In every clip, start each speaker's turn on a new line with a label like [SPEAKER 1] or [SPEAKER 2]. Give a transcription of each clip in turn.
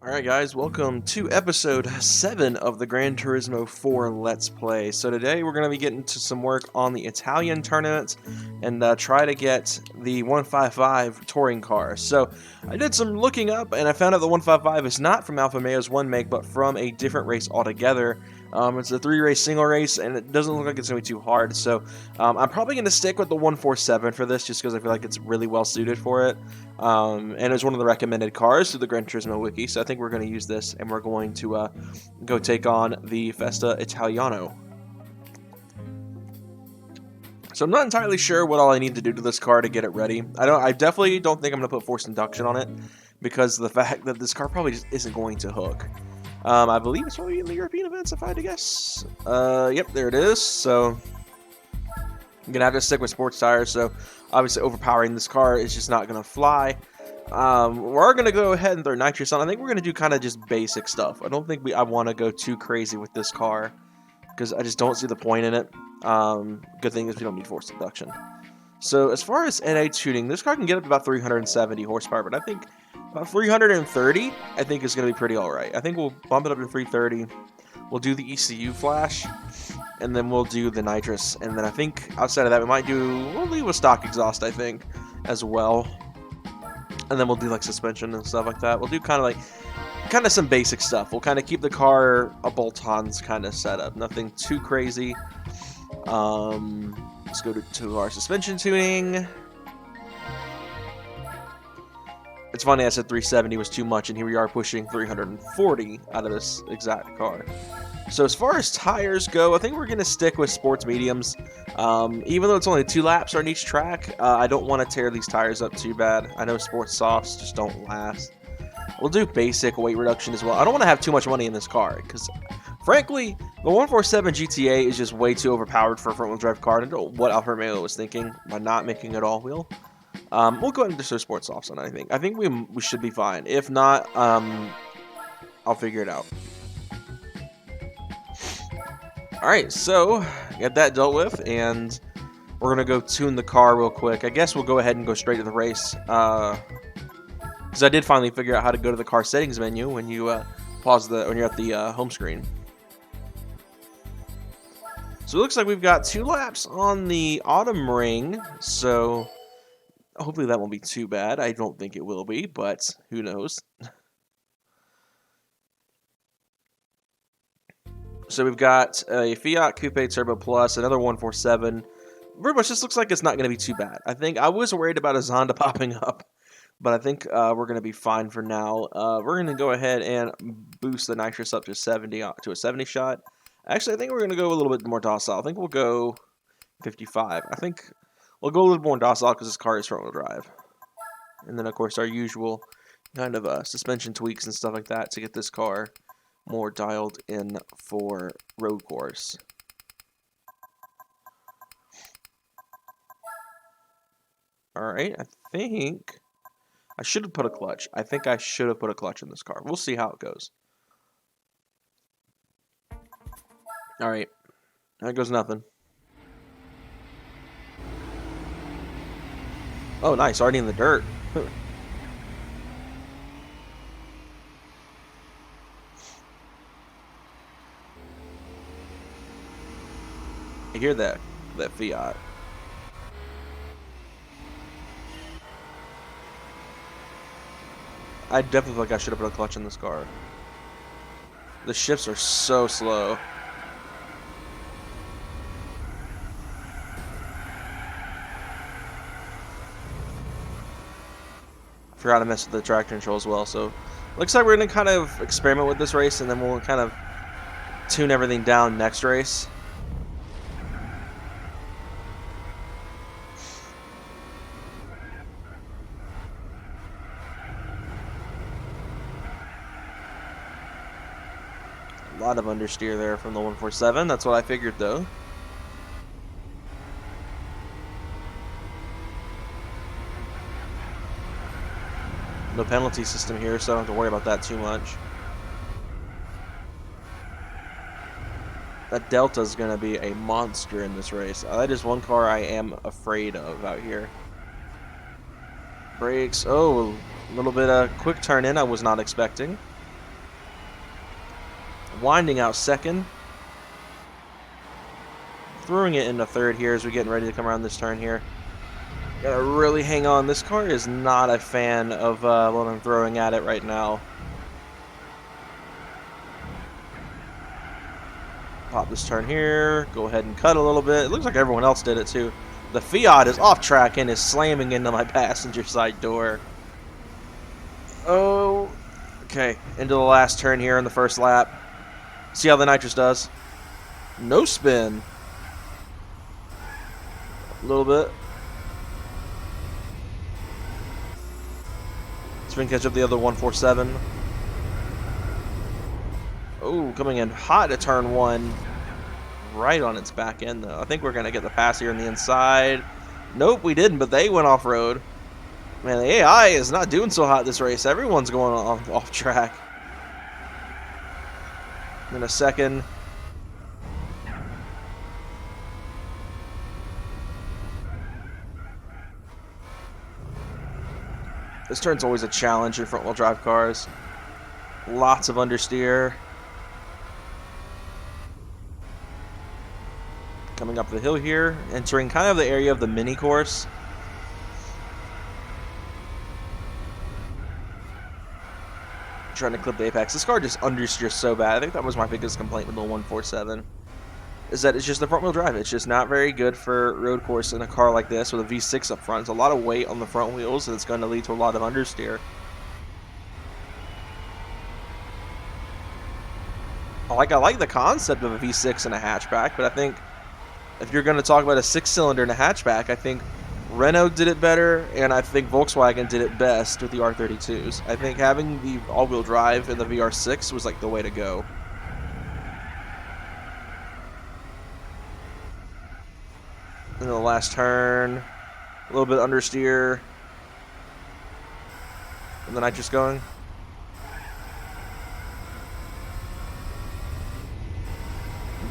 [SPEAKER 1] Alright guys, welcome to episode 7 of the Gran Turismo 4 Let's Play. So today we're going to be getting to some work on the Italian tournament and try to get the 155 touring car. So I did some looking up and I found out the 155 is not from Alfa Romeo's 1 meg but from a different race altogether. It's a 3-race single race and it doesn't look like it's going to be too hard. So I'm probably going to stick with the 147 for this just because I feel like it's really well suited for it. And it's one of the recommended cars through the Gran Turismo wiki, so I think we're going to use this, and we're going to go take on the Festa Italiano. So I'm not entirely sure what all I need to do to this car to get it ready. I definitely don't think I'm going to put forced induction on it, because of the fact that this car probably just isn't going to hook. I believe it's probably in the European events, if I had to guess. Yep, there it is. So I'm going to have to stick with sports tires, so obviously overpowering this car is just not going to fly. We're going to go ahead and throw nitrous on. I think we're going to do kind of just basic stuff. I don't think I want to go too crazy with this car, because I just don't see the point in it. Good thing is we don't need forced induction. So as far as NA tuning, this car can get up to about 370 horsepower, but I think about 330 I think is going to be pretty alright. I think we'll bump it up to 330. We'll do the ECU flash, and then we'll do the nitrous, and then I think outside of that we'll leave a stock exhaust, I think, as well. And then we'll do like suspension and stuff like that. We'll do kind of some basic stuff. We'll kind of keep the car a bolt-ons kind of setup, nothing too crazy. Let's go to our suspension tuning. It's funny I said 370 was too much, and here we are pushing 340 out of this exact car. So as far as tires go, I think we're going to stick with sports mediums. Even though it's only 2 laps on each track, I don't want to tear these tires up too bad. I know sports softs just don't last. We'll do basic weight reduction as well. I don't want to have too much money in this car, because frankly, the 147 GTA is just way too overpowered for a front-wheel drive car. I don't know what Alfa Romeo was thinking by not making it all-wheel. We'll go ahead and just throw sports softs on it, I think we should be fine. If not, I'll figure it out. Alright, so get that dealt with, and we're going to go tune the car real quick. I guess we'll go ahead and go straight to the race, because I did finally figure out how to go to the car settings menu when you when you're at the home screen. So it looks like we've got 2 laps on the autumn ring, so hopefully that won't be too bad. I don't think it will be, but who knows. So we've got a Fiat Coupe Turbo Plus, another 147. Pretty much this looks like it's not going to be too bad. I think I was worried about a Zonda popping up, but I think we're going to be fine for now. We're going to go ahead and boost the nitrous up to 70 to a 70 shot. Actually, I think we're going to go a little bit more docile. I think we'll go 55. I think we'll go a little more docile because this car is front-wheel drive. And then, of course, our usual kind of suspension tweaks and stuff like that to get this car more dialed in for road course. Alright, I think I should have put a clutch. I think I should have put a clutch in this car. We'll see how it goes. Alright, there goes nothing. Oh, nice, already in the dirt. I hear that Fiat. I definitely feel like I should have put a clutch in this car. The shifts are so slow. I forgot to mess with the traction control as well, so looks like we're going to kind of experiment with this race, and then we'll kind of tune everything down next race. A lot of understeer there from the 147. That's what I figured, though. No penalty system here, so I don't have to worry about that too much. That Delta is going to be a monster in this race. That is one car I am afraid of out here. Brakes. Oh, a little bit of quick turn in I was not expecting. Winding out second. Throwing it into third here as we're getting ready to come around this turn here. Gotta really hang on. This car is not a fan of what I'm throwing at it right now. Pop this turn here. Go ahead and cut a little bit. It looks like everyone else did it too. The Fiat is off track and is slamming into my passenger side door. Oh, okay. Into the last turn here in the first lap. See how the nitrous does. No spin. A little bit. Spin catch up the other 147. Oh, coming in hot to turn one. Right on its back end, though. I think we're going to get the pass here on the inside. Nope, we didn't, but they went off-road. Man, the AI is not doing so hot this race. Everyone's going off track. In a second. This turn's always a challenge in front-wheel drive cars. Lots of understeer. Coming up the hill here, entering kind of the area of the mini course. Trying to clip the apex. This car just understeers so bad. I think that was my biggest complaint with the 147. Is that it's just the front wheel drive. It's just not very good for road course in a car like this with a V6 up front. It's a lot of weight on the front wheels, and it's going to lead to a lot of understeer. I like the concept of a V6 in a hatchback, but I think if you're going to talk about a 6-cylinder in a hatchback, I think Renault did it better, and I think Volkswagen did it best with the R32s. I think having the all-wheel drive in the VR6 was like the way to go. In the last turn, a little bit understeer, and the nitrous going.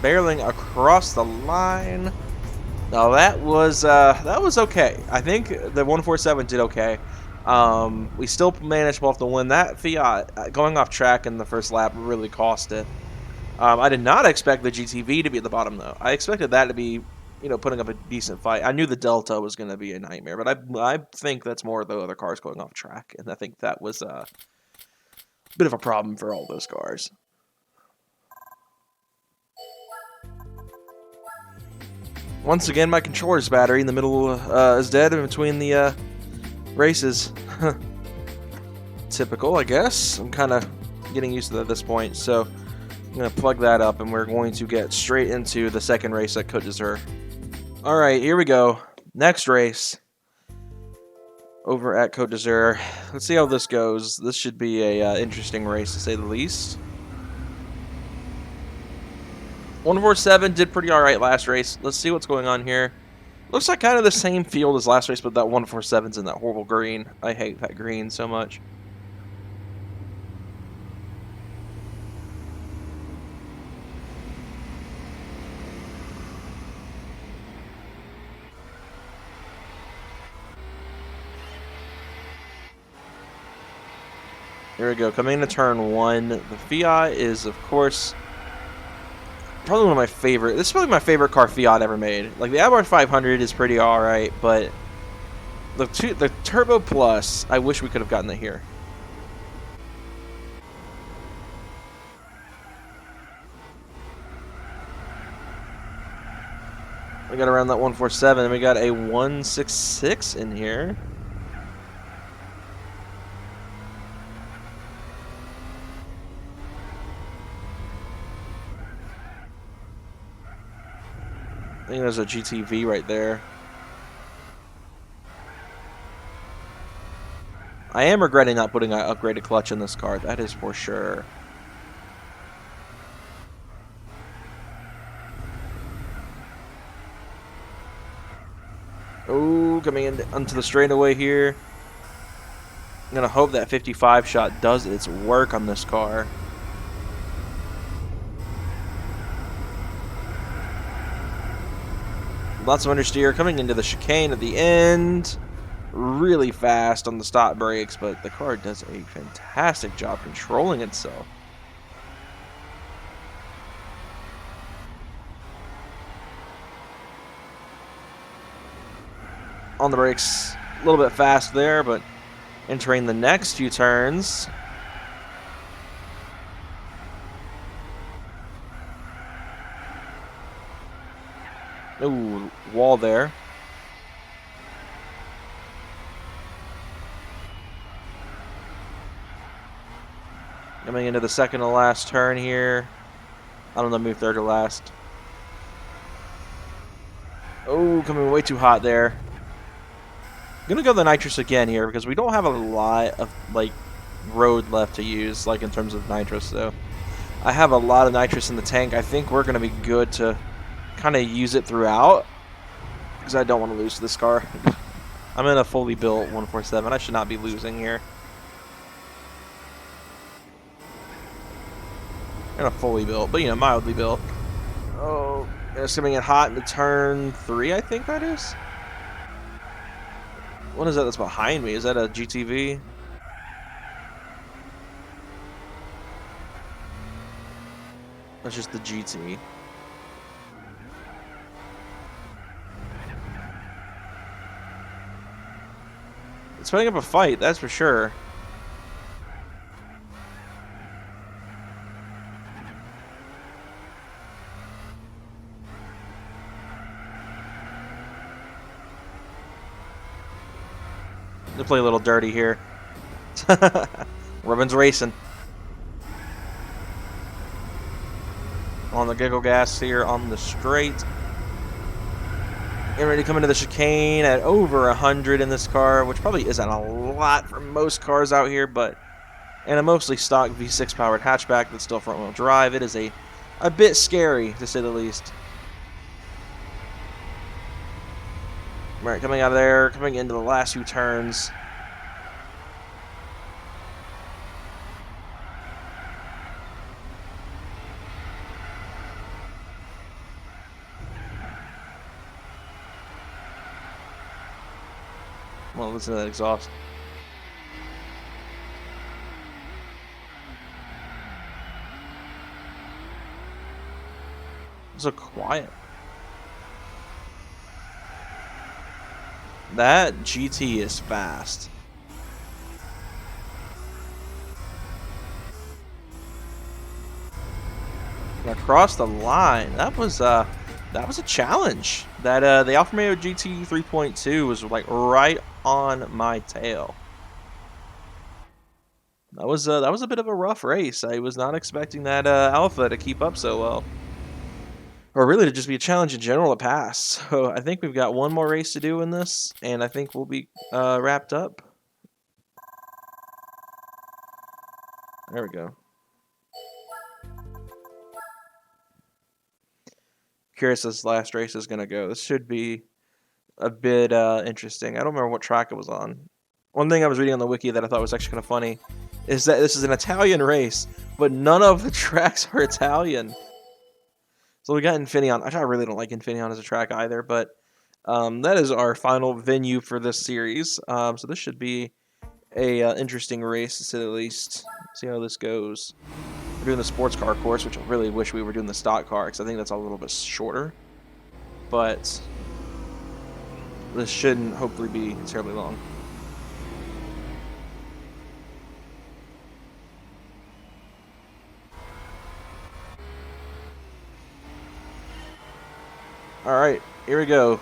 [SPEAKER 1] Barreling across the line. Now that was okay. I think the 147 did okay. We still managed to pull off the win. That Fiat going off track in the first lap really cost it. I did not expect the GTV to be at the bottom though. I expected that to be, you know, putting up a decent fight. I knew the Delta was going to be a nightmare, but I think that's more the other cars going off track, and I think that was a bit of a problem for all those cars. Once again, my controller's battery in the middle is dead in between the races. Typical, I guess. I'm kind of getting used to that at this point, so I'm going to plug that up, and we're going to get straight into the second race at Côte d'Azur. Alright, here we go. Next race over at Côte d'Azur. Let's see how this goes. This should be a interesting race, to say the least. 147 did pretty alright last race. Let's see what's going on here. Looks like kind of the same field as last race, but that 147's in that horrible green. I hate that green so much. Here we go, coming into turn one. The Fiat is, of course, probably one of my favorite. This is probably my favorite car Fiat ever made. Like the Abarth 500 is pretty alright, but the Turbo Plus, I wish we could have gotten it here. We got around that 147, and we got a 166 in here. I think there's a GTV right there. I am regretting not putting an upgraded clutch in this car. That is for sure. Oh, coming in onto the straightaway here. I'm going to hope that 55 shot does its work on this car. Lots of understeer coming into the chicane at the end. Really fast on the stop brakes, but the car does a fantastic job controlling itself. on the brakes a little bit fast there, but entering the next few turns. Ooh, wall there. Coming into the second to last turn here. I don't know, maybe third to last. Oh, coming way too hot there. I'm gonna go the nitrous again here because we don't have a lot of like road left to use, like in terms of nitrous. So I have a lot of nitrous in the tank. I think we're gonna be good to kind of use it throughout because I don't want to lose this car. I'm in a fully built 147. I should not be losing here. And a fully built, but you know, mildly built. Oh, it's coming in hot into turn 3, I think that is. What is that that's behind me? Is that a GTV? That's just the GT. It's putting up a fight, that's for sure. To play a little dirty here. Rubbin's racing. On the giggle gas here on the straight. Getting ready to come into the chicane at over 100 in this car, which probably isn't a lot for most cars out here, but in a mostly stock V6 powered hatchback that's still front wheel drive, it is a bit scary to say the least. Right, coming out of there, coming into the last few turns. Well, listen to that exhaust. So quiet. That GT is fast. Across the line, that was a challenge. That the Alfa Romeo GT 3.2 was like right on my tail. That was a bit of a rough race. I was not expecting that Alpha to keep up so well. Or really to just be a challenge in general to pass. So I think we've got one more race to do in this, and I think we'll be wrapped up. There we go. Curious this last race is going to go. This should be a bit interesting. I don't remember what track it was on. One thing I was reading on the wiki that I thought was actually kind of funny is that this is an Italian race, but none of the tracks are Italian. So we got Infineon. I really don't like Infineon as a track either, but that is our final venue for this series. So this should be a interesting race, to say the least. See how this goes. We're doing the sports car course, which I really wish we were doing the stock car, because I think that's a little bit shorter. But this shouldn't hopefully be terribly long. Alright, here we go.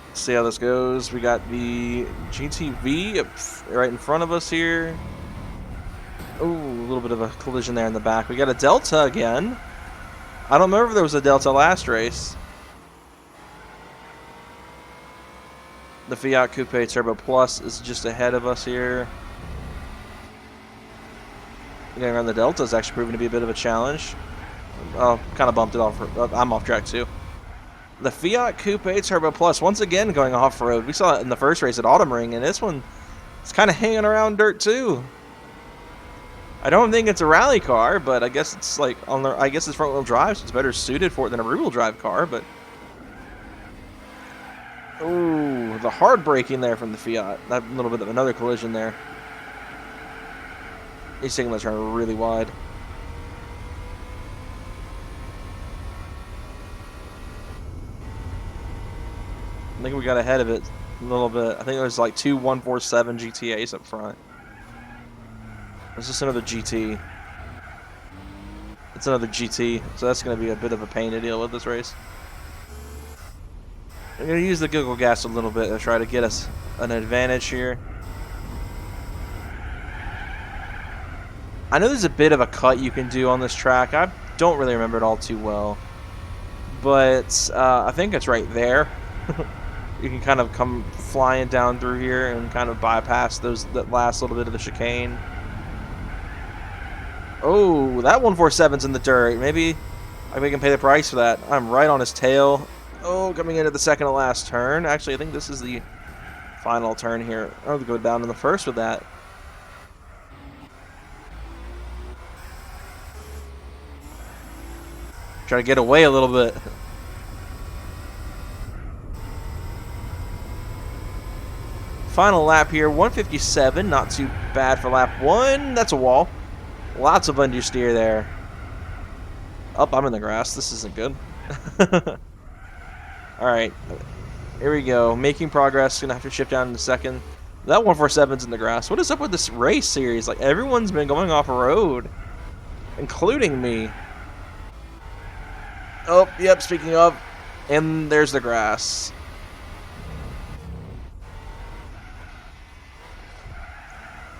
[SPEAKER 1] Let's see how this goes. We got the GTV right in front of us here. Ooh, a little bit of a collision there in the back. We got a Delta again. I don't remember if there was a Delta last race. The Fiat Coupe Turbo Plus is just ahead of us here. Getting around the Delta is actually proving to be a bit of a challenge. Oh, kind of bumped it off. I'm off track too. The Fiat Coupe Turbo Plus once again going off-road. We saw it in the first race at Autumn Ring, and this one is kind of hanging around dirt too. I don't think it's a rally car, but I guess it's like on the. I guess it's front-wheel drive, so it's better suited for it than a rear-wheel drive car. But ooh, the hard braking there from the Fiat. That little bit of another collision there. He's taking the turn really wide. I think we got ahead of it a little bit. I think there's like two 147 GTAs up front. It's just another GT. It's another GT, so that's going to be a bit of a pain to deal with this race. I'm going to use the giggle gas a little bit to try to get us an advantage here. I know there's a bit of a cut you can do on this track. I don't really remember it all too well. But I think it's right there. You can kind of come flying down through here and kind of bypass that last little bit of the chicane. Oh, that 147's in the dirt. Maybe we can pay the price for that. I'm right on his tail. Oh, coming into the second to last turn. Actually, I think this is the final turn here. I'll go down in the first with that. Try to get away a little bit. Final lap here, 157. Not too bad for lap 1. That's a wall. Lots of understeer there. Oh, I'm in the grass. This isn't good. Alright. Here we go. Making progress. Gonna have to shift down in a second. That 147's in the grass. What is up with this race series? Like, everyone's been going off road. Including me. Oh, yep, speaking of. And there's the grass.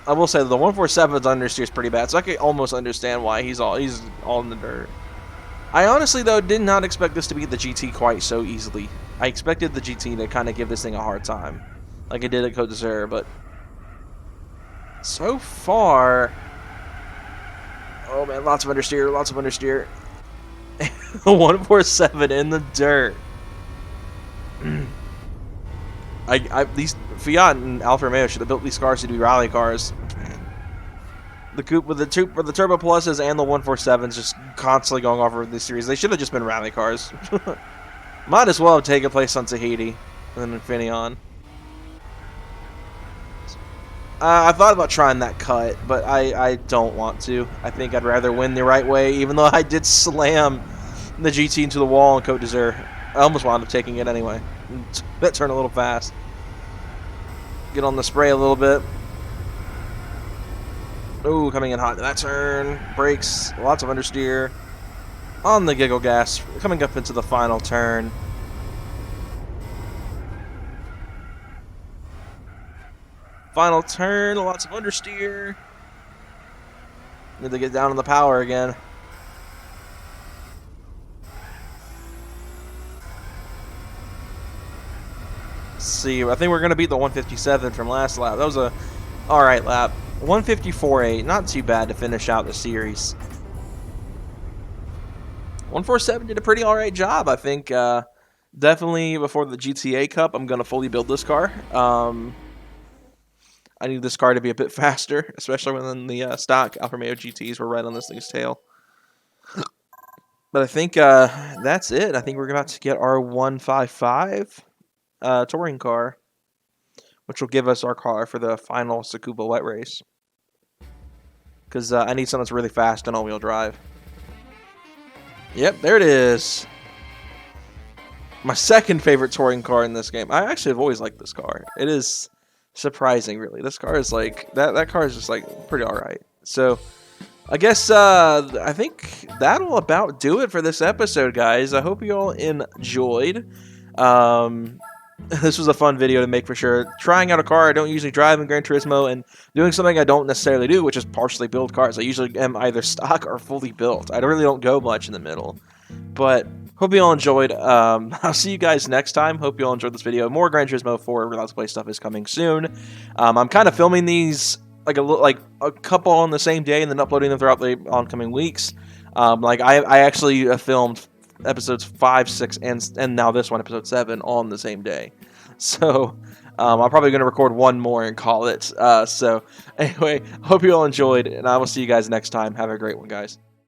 [SPEAKER 1] I will say the 147's understeer is pretty bad, so I can almost understand why he's all in the dirt. I honestly, though, did not expect this to be the GT quite so easily. I expected the GT to kind of give this thing a hard time, like it did at Côte d'Azur, but so far, oh man, lots of understeer, lots of understeer. 147 in the dirt. These Fiat and Alfa Romeo should have built these cars to be rally cars. The coupe with the Turbo Pluses and the 147s just constantly going off of this series. They should have just been rally cars. Might as well have taken place on Tahiti and Infineon. I thought about trying that cut, but I don't want to. I think I'd rather win the right way, even though I did slam the GT into the wall in Côte d'Azur. I almost wound up taking it anyway. That turned a little fast. Get on the spray a little bit. Ooh, coming in hot to that turn. Brakes, lots of understeer. On the giggle gas, coming up into the final turn. Final turn, lots of understeer. Need to get down on the power again. Let's see, I think we're going to beat the 157 from last lap. That was a alright lap. 154.8, not too bad to finish out the series. 147 did a pretty alright job, I think. Definitely before the GTA Cup, I'm going to fully build this car. I need this car to be a bit faster, especially when the stock Alfa Romeo GTs were right on this thing's tail. But I think that's it. I think we're about to get our 155 touring car, which will give us our car for the final Tsukuba wet race. Because I need something that's really fast and all-wheel drive. Yep, there it is. My second favorite touring car in this game. I actually have always liked this car. It is surprising, really. This car is like that car is just like pretty alright. So I guess I think that'll about do it for this episode, guys. I hope you all enjoyed. This was a fun video to make for sure. Trying out a car I don't usually drive in Gran Turismo and doing something I don't necessarily do, which is partially build cars. I usually am either stock or fully built. I really don't go much in the middle. But hope you all enjoyed. I'll see you guys next time. Hope you all enjoyed this video. More Gran Turismo 4 Let's Play stuff is coming soon. I'm kind of filming these like a couple on the same day and then uploading them throughout the oncoming weeks. I actually filmed episodes 5, 6, and now this one, episode 7, on the same day. So I'm probably going to record one more and call it. So anyway, hope you all enjoyed, and I will see you guys next time. Have a great one, guys.